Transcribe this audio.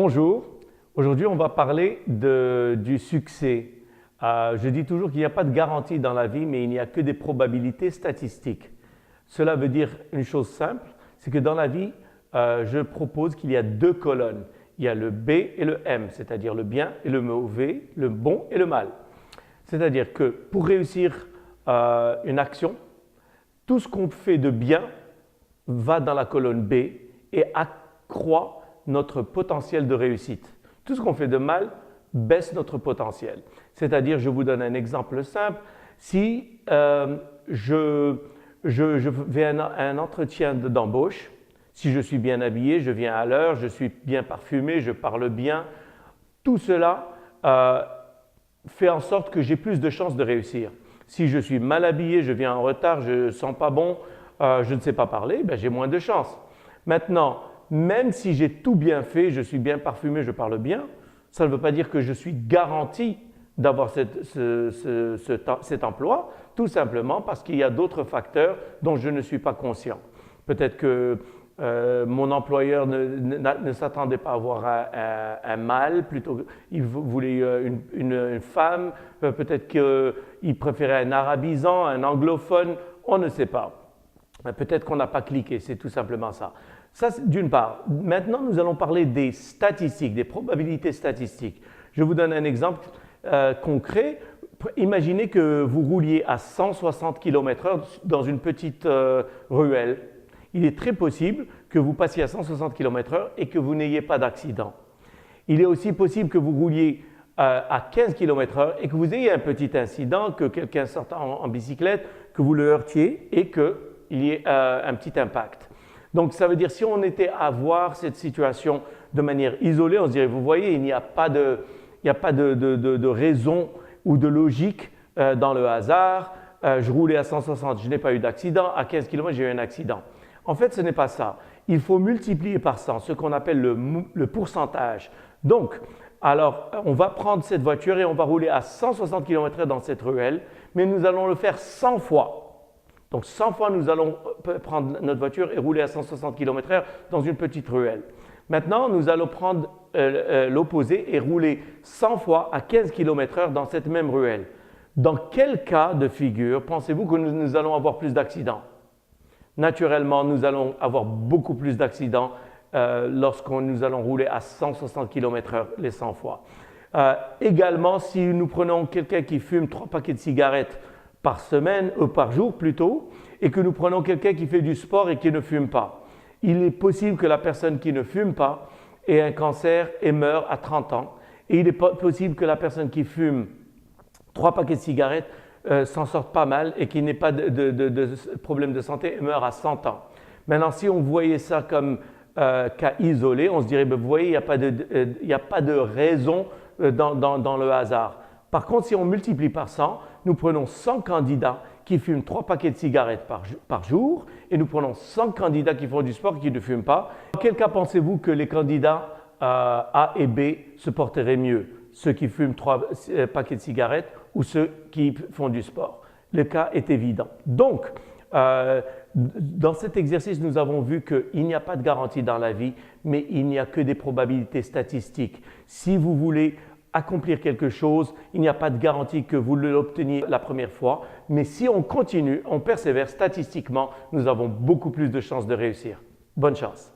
Bonjour, aujourd'hui on va parler du succès. Je dis toujours qu'il n'y a pas de garantie dans la vie, mais il n'y a que des probabilités statistiques. Cela veut dire une chose simple, c'est que dans la vie, je propose qu'il y a deux colonnes. Il y a le B et le M, c'est-à-dire le bien et le mauvais, le bon et le mal. C'est-à-dire que pour réussir une action, tout ce qu'on fait de bien va dans la colonne B et accroît notre potentiel de réussite. Tout ce qu'on fait de mal baisse notre potentiel. C'est-à-dire, je vous donne un exemple simple, si je vais à un entretien d'embauche, si je suis bien habillé, je viens à l'heure, je suis bien parfumé, je parle bien, tout cela fait en sorte que j'ai plus de chances de réussir. Si je suis mal habillé, je viens en retard, je ne sens pas bon, je ne sais pas parler, ben j'ai moins de chances. Maintenant, même si j'ai tout bien fait, je suis bien parfumé, je parle bien, ça ne veut pas dire que je suis garanti d'avoir cet emploi, tout simplement parce qu'il y a d'autres facteurs dont je ne suis pas conscient. Peut-être que mon employeur ne s'attendait pas à avoir un mâle, plutôt il voulait une femme, peut-être qu'il préférait un arabisant, un anglophone, on ne sait pas. Peut-être qu'on n'a pas cliqué, c'est tout simplement ça. Ça, d'une part. Maintenant, nous allons parler des statistiques, des probabilités statistiques. Je vous donne un exemple concret. Imaginez que vous rouliez à 160 km/h dans une petite ruelle. Il est très possible que vous passiez à 160 km/h et que vous n'ayez pas d'accident. Il est aussi possible que vous rouliez à 15 km/h et que vous ayez un petit incident, que quelqu'un sorte en bicyclette, que vous le heurtiez et qu'il y ait un petit impact. Donc, ça veut dire si on était à voir cette situation de manière isolée, on se dirait, vous voyez, il n'y a pas de raison ou de logique dans le hasard. Je roulais à 160, je n'ai pas eu d'accident. À 15 km, j'ai eu un accident. En fait, ce n'est pas ça. Il faut multiplier par 100, ce qu'on appelle le pourcentage. Donc, alors, on va prendre cette voiture et on va rouler à 160 km/h dans cette ruelle, mais nous allons le faire 100 fois. Donc 100 fois, nous allons prendre notre voiture et rouler à 160 km/h dans une petite ruelle. Maintenant, nous allons prendre l'opposé et rouler 100 fois à 15 km/h dans cette même ruelle. Dans quel cas de figure pensez-vous que nous allons avoir plus d'accidents? Naturellement, nous allons avoir beaucoup plus d'accidents lorsque nous allons rouler à 160 km/h les 100 fois. Également, si nous prenons quelqu'un qui fume 3 paquets de cigarettes par semaine, par jour plutôt, et que nous prenons quelqu'un qui fait du sport et qui ne fume pas. Il est possible que la personne qui ne fume pas ait un cancer et meure à 30 ans. Et il est possible que la personne qui fume 3 paquets de cigarettes s'en sorte pas mal et qu'il n'ait pas de problème de santé et meure à 100 ans. Maintenant, si on voyait ça comme cas isolé, on se dirait, ben, vous voyez, il n'y a pas de raison dans le hasard. Par contre, si on multiplie par 100, nous prenons 100 candidats qui fument 3 paquets de cigarettes par jour et nous prenons 100 candidats qui font du sport et qui ne fument pas. Dans quel cas pensez-vous que les candidats A et B se porteraient mieux? Ceux qui fument 3 paquets de cigarettes ou ceux qui font du sport? Le cas est évident. Donc, dans cet exercice, nous avons vu qu'il n'y a pas de garantie dans la vie, mais il n'y a que des probabilités statistiques. Si vous voulez accomplir quelque chose, il n'y a pas de garantie que vous l'obteniez la première fois, mais si on continue, on persévère, statistiquement, nous avons beaucoup plus de chances de réussir. Bonne chance!